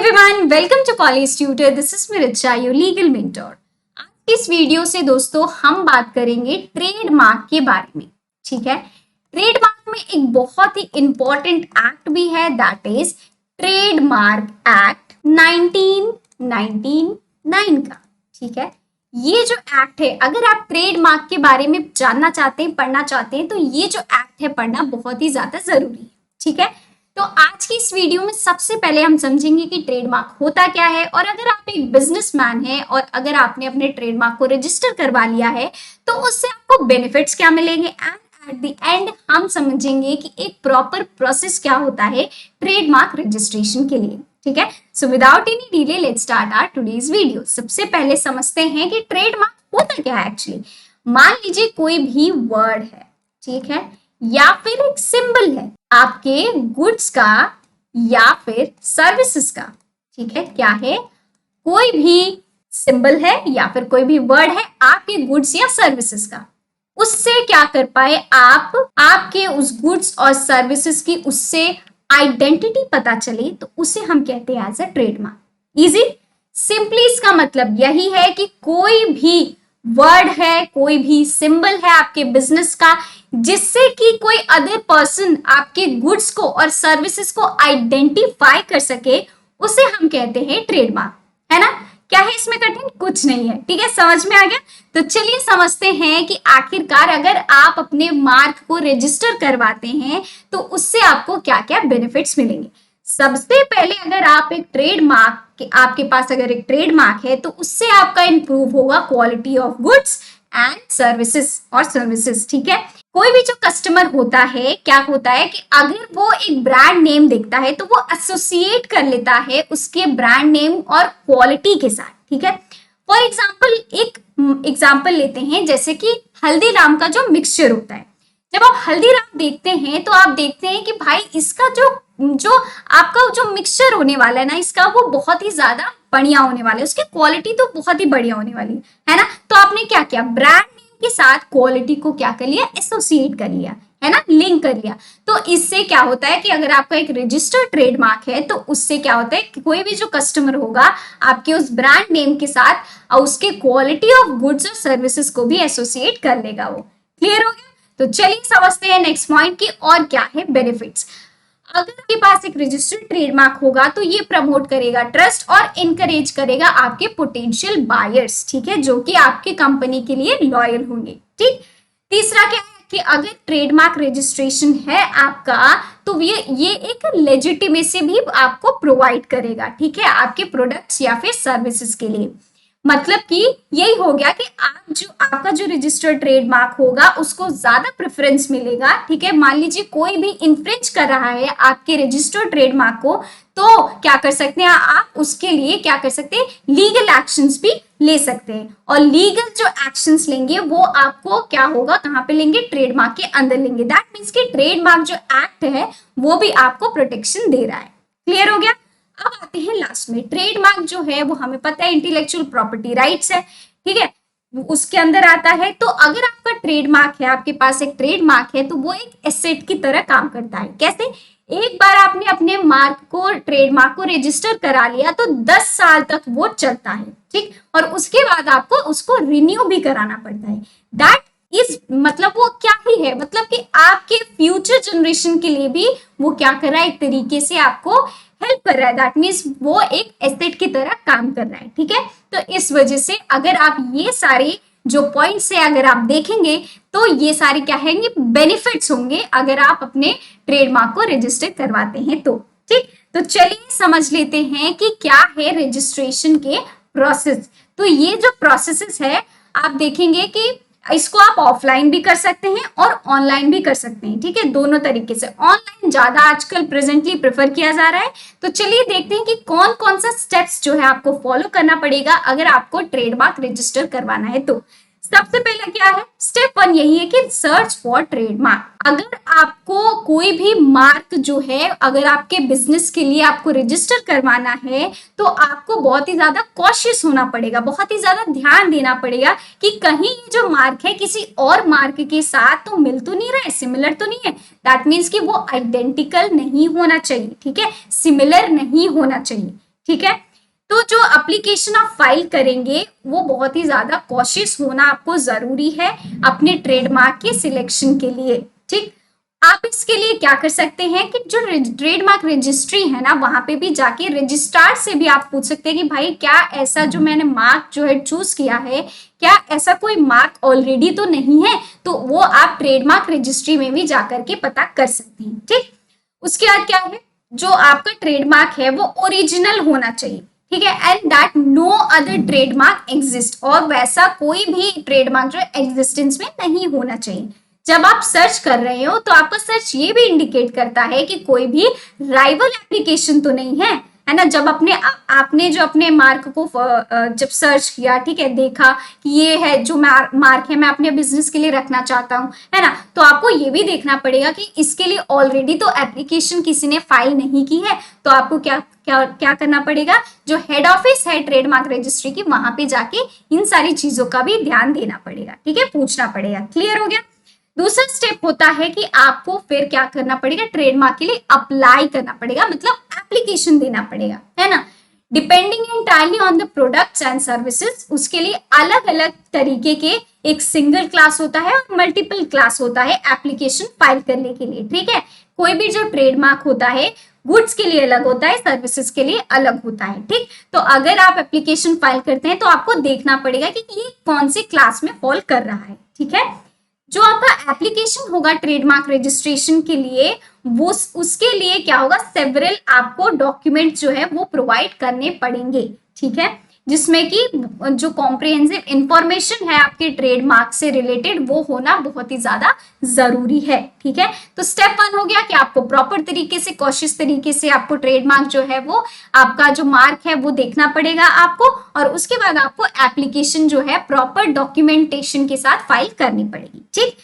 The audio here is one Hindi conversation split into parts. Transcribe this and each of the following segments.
everyone, welcome to College Tutor. This is Miricha, your legal mentor. आज की इस वीडियो से दोस्तों हम बात करेंगे ट्रेडमार्क के बारे में. ठीक है, ट्रेडमार्क में एक बहुत ही इंपॉर्टेंट एक्ट भी है, दैट इज ट्रेडमार्क एक्ट 1999 का. ठीक है, ये जो एक्ट है, अगर आप ट्रेडमार्क के बारे में जानना चाहते हैं, पढ़ना चाहते हैं, तो ये जो एक्ट है पढ़ना बहुत ही ज्यादा जरूरी है. ठीक है, तो आज की इस वीडियो में सबसे पहले हम समझेंगे कि ट्रेडमार्क होता क्या है, और अगर आप एक बिजनेसमैन हैं और अगर आपने अपने ट्रेडमार्क को रजिस्टर करवा लिया है तो उससे आपको बेनिफिट्स क्या मिलेंगे, एंड एट द एंड हम समझेंगे कि एक प्रॉपर प्रोसेस क्या होता है ट्रेडमार्क रजिस्ट्रेशन के लिए. ठीक है, so without any delay let's start our today's video. सबसे पहले समझते हैं कि ट्रेडमार्क होता क्या है एक्चुअली. मान लीजिए कोई भी वर्ड है, ठीक है, या फिर एक सिंबल है आपके गुड्स का या फिर सर्विसेज का. ठीक है, क्या है, कोई भी सिंबल है या फिर कोई भी वर्ड है आपके गुड्स या सर्विसेज का, उससे क्या कर पाए आप, आपके उस गुड्स और सर्विसेज की उससे आइडेंटिटी पता चले, तो उसे हम कहते हैं as a trademark. Easy, simply इसका मतलब यही है कि कोई भी वर्ड है, कोई भी सिंबल है आपके बिजनेस का, जिससे कि कोई अदर पर्सन आपके गुड्स को और सर्विसेज को आइडेंटिफाई कर सके, उसे हम कहते हैं ट्रेडमार्क. है ना, क्या है इसमें कठिन, कुछ नहीं है. ठीक है, समझ में आ गया. तो चलिए समझते हैं कि आखिरकार अगर आप अपने मार्क को रजिस्टर करवाते हैं तो उससे आपको क्या क्या बेनिफिट्स मिलेंगे. सबसे पहले अगर आप एक ट्रेडमार्क, आपके पास अगर एक ट्रेडमार्क है तो उससे आपका इंप्रूव होगा quality of goods and services. ठीक है, कोई भी जो कस्टमर होता है, क्या होता है कि अगर वो एक ब्रांड नेम देखता है तो वो एसोसिएट कर लेता है उसके ब्रांड नेम और क्वालिटी के साथ. ठीक है, फॉर एग्जाम्पल एक एग्जाम्पल लेते हैं, जैसे कि हल्दीराम का जो मिक्सचर होता है. जब आप हल्दीराम देखते हैं तो आप देखते हैं कि भाई इसका जो आपका जो मिक्सचर होने वाला है ना, इसका वो बहुत ही ज्यादा बढ़िया होने वाला है, उसकी क्वालिटी तो बहुत ही बढ़िया होने वाली है ना. तो आपने क्या किया, ब्रांड नेम के साथ क्वालिटी को क्या कर लिया, एसोसिएट कर लिया, है ना, लिंक कर लिया. तो इससे क्या होता है कि अगर आपका एक रजिस्टर्ड ट्रेडमार्क है तो उससे क्या होता है कि कोई भी जो कस्टमर होगा आपके उस ब्रांड नेम के साथ और उसके क्वालिटी ऑफ गुड्स और सर्विसेज को भी एसोसिएट कर लेगा. वो क्लियर हो गया. तो चलिए समझते हैं नेक्स्ट पॉइंट की और क्या है बेनिफिट्स. अगर आपके पास एक रजिस्टर्ड ट्रेडमार्क होगा तो ये प्रमोट करेगा ट्रस्ट और इनकरेज करेगा आपके पोटेंशियल बायर्स. ठीक है, जो कि आपकी कंपनी के लिए लॉयल होंगे. ठीक, तीसरा क्या है कि अगर ट्रेडमार्क रजिस्ट्रेशन है आपका तो ये एक लेजिटिमेसी भी आपको प्रोवाइड करेगा. ठीक है, आपके प्रोडक्ट्स या फिर सर्विसेज के लिए. मतलब कि यही हो गया कि आपका जो रजिस्टर्ड ट्रेडमार्क होगा उसको ज्यादा प्रेफरेंस मिलेगा. ठीक है, मान लीजिए कोई भी इन्फ्रिंज कर रहा है आपके रजिस्टर्ड ट्रेडमार्क को, तो क्या कर सकते हैं आप, उसके लिए क्या कर सकते हैं, लीगल एक्शंस भी ले सकते हैं. और लीगल जो एक्शंस लेंगे वो आपको क्या होगा, कहाँ पे लेंगे, ट्रेडमार्क के अंदर लेंगे. दैट मीन्स कि ट्रेडमार्क जो एक्ट है वो भी आपको प्रोटेक्शन दे रहा है. क्लियर हो गया. अब आते हैं लास्ट में. ट्रेडमार्क जो है वो हमें पता है इंटेलेक्चुअल प्रॉपर्टी राइट्स है. ठीक है, उसके अंदर आता है. तो अगर आपका ट्रेडमार्क है, आपके पास एक ट्रेडमार्क है, तो वो एक एसेट की तरह काम करता है. कैसे, एक बार आपने अपने मार्क को, ट्रेडमार्क को रजिस्टर करा लिया तो 10 साल तक वो चलता है. ठीक, और उसके बाद आपको उसको रिन्यू भी कराना पड़ता है. दैट इस मतलब वो क्या ही है, मतलब कि आपके फ्यूचर जनरेशन के लिए भी वो क्या कर रहा है, एक तरीके से आपको हेल्प कर रहा है. दैट मीन्स वो एक एसेट की तरह काम कर रहा है. ठीक है, तो इस वजह से अगर आप ये सारे जो पॉइंट्स है अगर आप देखेंगे तो ये सारे क्या है, बेनिफिट्स होंगे अगर आप अपने ट्रेडमार्क को रजिस्टर करवाते हैं तो. ठीक, तो चलिए समझ लेते हैं कि क्या है रजिस्ट्रेशन के प्रोसेस. तो ये जो प्रोसेसेस है आप देखेंगे कि इसको आप ऑफलाइन भी कर सकते हैं और ऑनलाइन भी कर सकते हैं. ठीक है, दोनों तरीके से. ऑनलाइन ज्यादा आजकल प्रेजेंटली प्रेफर किया जा रहा है. तो चलिए देखते हैं कि कौन कौन सा स्टेप्स जो है आपको फॉलो करना पड़ेगा अगर आपको ट्रेडमार्क रजिस्टर करवाना है तो. सबसे पहला क्या है, स्टेप 1 यही है कि सर्च फॉर ट्रेडमार्क. अगर आपको कोई भी मार्क जो है, अगर आपके बिजनेस के लिए आपको रजिस्टर करवाना है तो आपको बहुत ही ज्यादा कॉशियस होना पड़ेगा, बहुत ही ज्यादा ध्यान देना पड़ेगा कि कहीं ये जो मार्क है किसी और मार्क के साथ तो मिल तो नहीं रहा है, सिमिलर तो नहीं है. दैट मीन्स कि वो आइडेंटिकल नहीं होना चाहिए. ठीक है, सिमिलर नहीं होना चाहिए. ठीक है। तो जो एप्लीकेशन आप फाइल करेंगे वो बहुत ही ज्यादा कॉशियस होना आपको जरूरी है अपने ट्रेडमार्क के सिलेक्शन के लिए। ठीक, आप इसके लिए क्या कर सकते हैं कि जो ट्रेडमार्क रजिस्ट्री है ना, वहां पे भी जाके रजिस्ट्रार से भी आप पूछ सकते हैं कि भाई क्या ऐसा जो मैंने मार्क जो है चूज किया है, क्या ऐसा कोई मार्क ऑलरेडी तो नहीं है। तो वो आप ट्रेडमार्क रजिस्ट्री में भी जाकर के पता कर सकते हैं। ठीक, उसके बाद क्या है, जो आपका ट्रेडमार्क है वो ओरिजिनल होना चाहिए। ठीक है, and that no other trademark exist, और वैसा कोई भी ट्रेडमार्क जो एग्जिस्टेंस में नहीं होना चाहिए। जब आप सर्च कर रहे हो तो आपका सर्च ये भी इंडिकेट करता है कि कोई भी राइवल एप्लीकेशन तो नहीं है ना। जब आपने जो अपने मार्क को जब सर्च किया, ठीक है, देखा कि ये है जो मार्क है मैं अपने बिजनेस के लिए रखना चाहता हूँ, है ना, तो आपको ये भी देखना पड़ेगा कि इसके लिए ऑलरेडी तो एप्लीकेशन किसी ने फाइल नहीं की है। तो आपको क्या क्या क्या करना पड़ेगा, जो हेड ऑफिस है ट्रेडमार्क रजिस्ट्री की, वहां पे जाके इन सारी चीजों का भी ध्यान देना पड़ेगा। ठीक है, पूछना पड़ेगा। क्लियर हो गया। दूसरा स्टेप होता है कि आपको फिर क्या करना पड़ेगा, ट्रेडमार्क के लिए अप्लाई करना पड़ेगा, मतलब एप्लीकेशन देना पड़ेगा, है ना। Depending entirely on the products and services, उसके लिए अलग अलग तरीके के एक सिंगल क्लास होता है और मल्टीपल क्लास होता है एप्लीकेशन फाइल करने के लिए। ठीक है, कोई भी जो ट्रेडमार्क होता है गुड्स के लिए अलग होता है, सर्विसेज के लिए अलग होता है। ठीक, तो अगर आप एप्लीकेशन फाइल करते हैं तो आपको देखना पड़ेगा कि ये कौन सी क्लास में फॉल कर रहा है। ठीक है, जो आपका एप्लीकेशन होगा ट्रेडमार्क रजिस्ट्रेशन के लिए, वो उसके लिए क्या होगा, सेवरल आपको डॉक्यूमेंट जो है वो प्रोवाइड करने पड़ेंगे। ठीक है, जिसमें कि जो कॉम्प्रिहेंसिव इंफॉर्मेशन है आपके ट्रेडमार्क से रिलेटेड वो होना बहुत ही ज्यादा जरूरी है। ठीक है, तो स्टेप 1 हो गया कि आपको प्रॉपर तरीके से, कॉशियस तरीके से आपको ट्रेडमार्क जो है वो आपका जो मार्क है वो देखना पड़ेगा आपको, और उसके बाद आपको एप्लीकेशन जो है प्रॉपर डॉक्यूमेंटेशन के साथ फाइल करनी पड़ेगी। ठीक,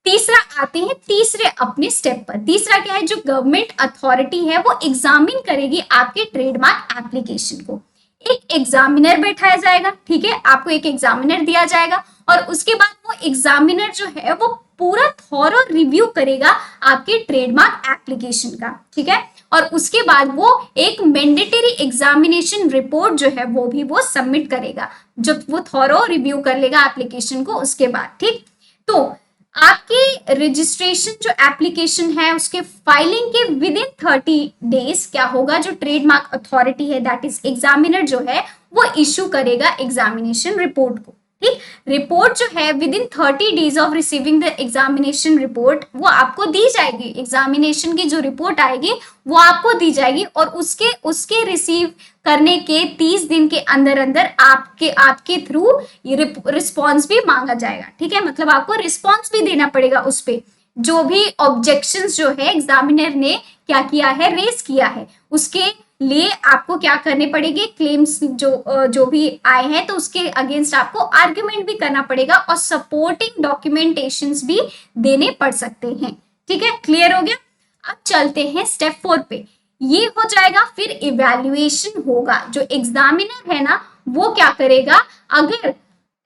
तीसरा आते हैं तीसरे अपने स्टेप पर। तीसरा क्या है, जो गवर्नमेंट अथॉरिटी है वो एग्जामिन करेगी आपके ट्रेडमार्क एप्लीकेशन को। एक एग्जामिनर बैठाया जाएगा। ठीक है, आपको एक एग्जामिनर दिया जाएगा और उसके बाद वो एग्जामिनर जो है वो पूरा थॉरो रिव्यू करेगा आपके ट्रेडमार्क एप्लीकेशन का। ठीक है, और उसके बाद वो एक मैंडेटरी एग्जामिनेशन रिपोर्ट जो है वो भी वो सबमिट करेगा, जब वो थॉरो रिव्यू कर लेगा एप्लीकेशन को उसके बाद। ठीक, तो आपके रजिस्ट्रेशन जो एप्लीकेशन है उसके फाइलिंग के विद इन 30 डेज क्या होगा, जो ट्रेडमार्क अथॉरिटी है दैट इज एग्जामिनर जो है वो इश्यू करेगा एग्जामिनेशन रिपोर्ट को। ठीक, रिपोर्ट जो है with in 30 days of receiving the examination report वो आपको दी जाएगी। एग्जामिनेशन की जो रिपोर्ट आएगी वो आपको दी जाएगी और उसके रिसीव करने के 30 दिन के अंदर अंदर आपके थ्रू रिस्पॉन्स भी मांगा जाएगा। ठीक है, मतलब आपको रिस्पॉन्स भी देना पड़ेगा उस पे, जो भी ऑब्जेक्शंस जो है एग्जामिनर ने क्या किया है, रेस किया है, उसके लिए आपको क्या करने पड़ेंगे, क्लेम्स जो भी आए हैं तो उसके अगेंस्ट आपको आर्ग्यूमेंट भी करना पड़ेगा और सपोर्टिंग डॉक्यूमेंटेशंस भी देने पड़ सकते हैं। ठीक है, क्लियर हो गया। अब चलते हैं स्टेप 4 पे। ये हो जाएगा, फिर इवैल्यूएशन होगा। जो एग्जामिनर है ना वो क्या करेगा, अगर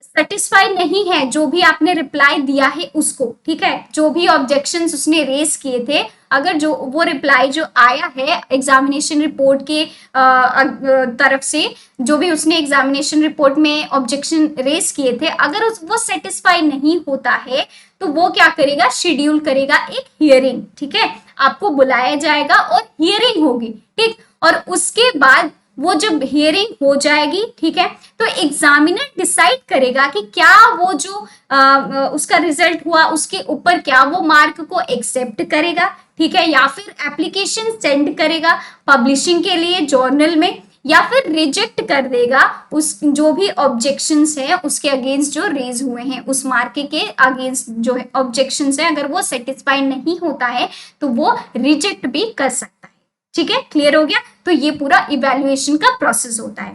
सेटिस्फाई नहीं है जो भी आपने रिप्लाई दिया है उसको, ठीक है, जो भी ऑब्जेक्शंस उसने रेस किए थे, अगर जो वो रिप्लाई जो आया है एग्जामिनेशन रिपोर्ट के तरफ से, जो भी उसने एग्जामिनेशन रिपोर्ट में ऑब्जेक्शन रेस किए थे, अगर वो सेटिस्फाई नहीं होता है तो वो क्या करेगा, शेड्यूल करेगा एक हियरिंग। ठीक है, आपको बुलाया जाएगा और हियरिंग होगी। ठीक, और उसके बाद वो जब हियरिंग हो जाएगी, ठीक है, तो एग्जामिनर डिसाइड करेगा कि क्या वो जो उसका रिजल्ट हुआ उसके ऊपर क्या वो मार्क को एक्सेप्ट करेगा, ठीक है, या फिर एप्लीकेशन सेंड करेगा पब्लिशिंग के लिए जर्नल में, या फिर रिजेक्ट कर देगा उस जो भी ऑब्जेक्शंस है उसके अगेंस्ट जो रेज हुए हैं, उस मार्क के अगेंस्ट जो है ऑब्जेक्शंस है, अगर वो सेटिस्फाई नहीं होता है तो वो रिजेक्ट भी कर सकता है। ठीक है, क्लियर हो गया। तो ये पूरा इवैल्यूएशन का प्रोसेस होता है।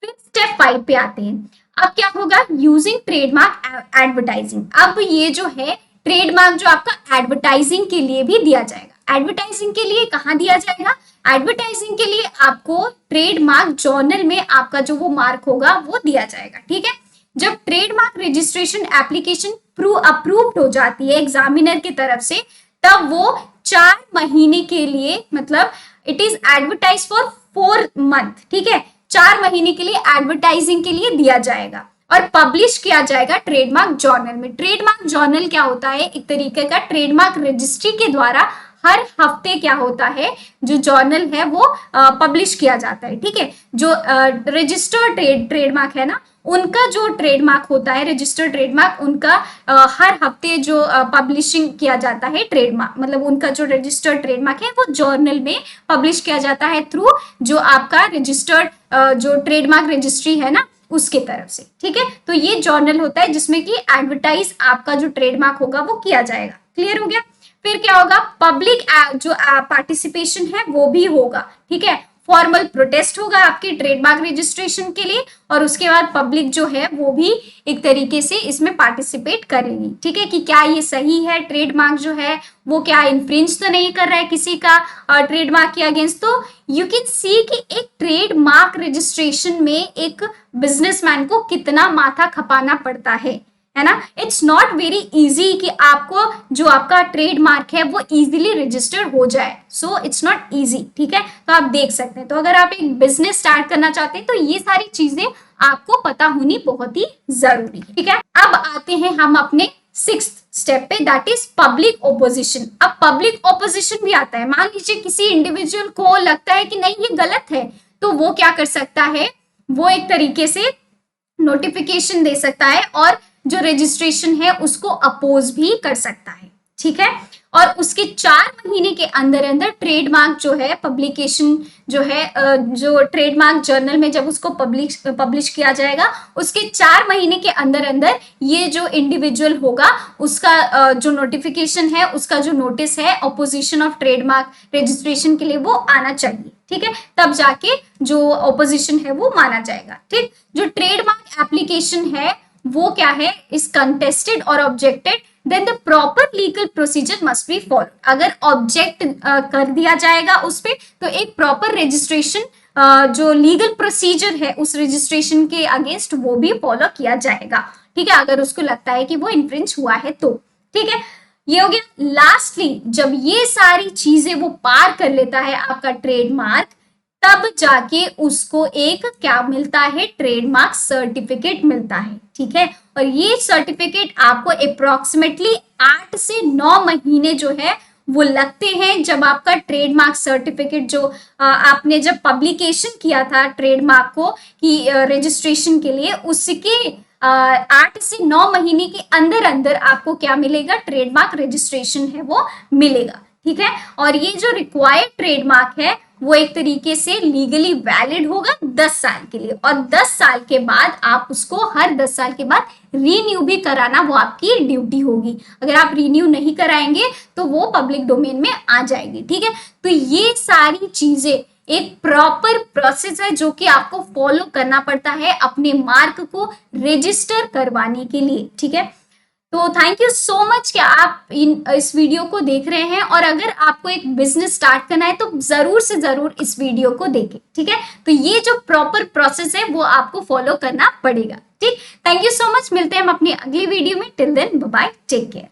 फिर स्टेप 5 पे आते हैं। अब क्या होगा, यूजिंग ट्रेडमार्क एडवर्टाइजिंग। अब ये जो है ट्रेडमार्क जो आपका एडवर्टाइजिंग के लिए भी दिया जाएगा। एडवर्टाइजिंग के लिए कहाँ दिया जाएगा, एडवर्टाइजिंग के लिए आपको ट्रेडमार्क जर्नल में आपका जो वो मार्क होगा वो दिया जाएगा। ठीक है, जब ट्रेडमार्क रजिस्ट्रेशन एप्लीकेशन अप्रूव्ड हो जाती है एग्जामिनर की तरफ से, तब वो 4 महीने के लिए, मतलब it is advertise for 4 month, ठीक है, 4 महीने के लिए एडवर्टाइजिंग के लिए दिया जाएगा और पब्लिश किया जाएगा ट्रेडमार्क जर्नल में। ट्रेडमार्क जर्नल क्या होता है? एक तरीके का ट्रेडमार्क रजिस्ट्री के द्वारा हर हफ्ते क्या होता है, जो जर्नल है वो पब्लिश किया जाता है, ठीक है। जो रजिस्टर्ड ट्रेडमार्क है ना, उनका जो ट्रेडमार्क होता है, रजिस्टर्ड ट्रेडमार्क, उनका हर हफ्ते जो पब्लिशिंग किया जाता है ट्रेडमार्क, मतलब उनका जो रजिस्टर्ड ट्रेडमार्क है वो जर्नल में पब्लिश किया जाता है थ्रू जो आपका रजिस्टर्ड जो ट्रेडमार्क रजिस्ट्री है ना, उसके तरफ से, ठीक है। तो ये जर्नल होता है जिसमें कि एडवर्टाइज आपका जो ट्रेडमार्क होगा वो किया जाएगा। क्लियर हो गया? फिर क्या होगा? पब्लिक जो पार्टिसिपेशन है वो भी होगा, ठीक है। फॉर्मल प्रोटेस्ट होगा आपके ट्रेडमार्क रजिस्ट्रेशन के लिए और उसके बाद पब्लिक जो है वो भी एक तरीके से इसमें पार्टिसिपेट करेगी, ठीक है, कि क्या ये सही है, ट्रेडमार्क जो है वो क्या इन्फ्रिंज तो नहीं कर रहा है किसी का ट्रेडमार्क के अगेंस्ट। तो यू कैन सी कि एक ट्रेडमार्क रजिस्ट्रेशन में एक बिजनेसमैन को कितना माथा खपाना पड़ता है ना। इट्स नॉट वेरी इजी कि आपको जो आपका ट्रेडमार्क है वो इजीली रजिस्टर हो जाए। सो इट्स नॉट इजी, ठीक है। तो आप देख सकते हैं, तो अगर आप एक बिजनेस स्टार्ट करना चाहते हैं तो ये सारी चीजें आपको पता होनी बहुत ही जरूरी है, ठीक है। अब आते हैं हम अपने 6th स्टेप पे, दैट इज पब्लिक ओपोजिशन। अब पब्लिक ओपोजिशन भी आता है। मान लीजिए किसी इंडिविजुअल को लगता है कि नहीं ये गलत है, तो वो क्या कर सकता है, वो एक तरीके से नोटिफिकेशन दे सकता है और जो रजिस्ट्रेशन है उसको अपोज भी कर सकता है, ठीक है। और उसके 4 महीने के अंदर अंदर ट्रेडमार्क जो है पब्लिकेशन जो है जो ट्रेडमार्क जर्नल में जब उसको पब्लिश किया जाएगा, उसके 4 महीने के अंदर अंदर ये जो इंडिविजुअल होगा उसका जो नोटिफिकेशन है, उसका जो नोटिस है ऑपोजिशन ऑफ ट्रेडमार्क रजिस्ट्रेशन के लिए वो आना चाहिए, ठीक है। तब जाके जो ऑपोजिशन है वो माना जाएगा, ठीक। जो ट्रेडमार्क एप्लीकेशन है वो क्या है, इज कंटेस्टेड और objected, then the proper legal procedure must be follow. अगर ऑब्जेक्ट कर दिया जाएगा उस पे, तो एक प्रॉपर रजिस्ट्रेशन जो लीगल प्रोसीजर है उस रजिस्ट्रेशन के अगेंस्ट वो भी फॉलो किया जाएगा, ठीक है, अगर उसको लगता है कि वो इन्फ्रिंज हुआ है तो, ठीक है। ये हो गया। लास्टली जब ये सारी चीजें वो पार कर लेता है आपका ट्रेडमार्क, तब जाके उसको एक क्या मिलता है, ट्रेडमार्क सर्टिफिकेट मिलता है, ठीक है। और ये सर्टिफिकेट आपको अप्रोक्सीमेटली 8 से 9 महीने जो है वो लगते हैं। जब आपका ट्रेडमार्क सर्टिफिकेट जो आपने जब पब्लिकेशन किया था ट्रेडमार्क को कि रजिस्ट्रेशन के लिए, उसके 8 से 9 महीने के अंदर अंदर आपको क्या मिलेगा, ट्रेडमार्क रजिस्ट्रेशन है वो मिलेगा, ठीक है। और ये जो रिक्वायर्ड ट्रेडमार्क है वो एक तरीके से लीगली वैलिड होगा 10 साल के लिए, और 10 साल के बाद आप उसको हर 10 साल के बाद रीन्यू भी कराना वो आपकी ड्यूटी होगी। अगर आप रीन्यू नहीं कराएंगे तो वो पब्लिक डोमेन में आ जाएगी, ठीक है। तो ये सारी चीजें एक प्रॉपर प्रोसेस है जो कि आपको फॉलो करना पड़ता है अपने मार्क को रजिस्टर करवाने के लिए, ठीक है। तो थैंक यू सो मच कि आप इस वीडियो को देख रहे हैं, और अगर आपको एक बिजनेस स्टार्ट करना है तो जरूर से जरूर इस वीडियो को देखें, ठीक है। तो ये जो प्रॉपर प्रोसेस है वो आपको फॉलो करना पड़ेगा, ठीक। थैंक यू सो मच, मिलते हैं हम अपनी अगली वीडियो में। Till then bye bye, take care.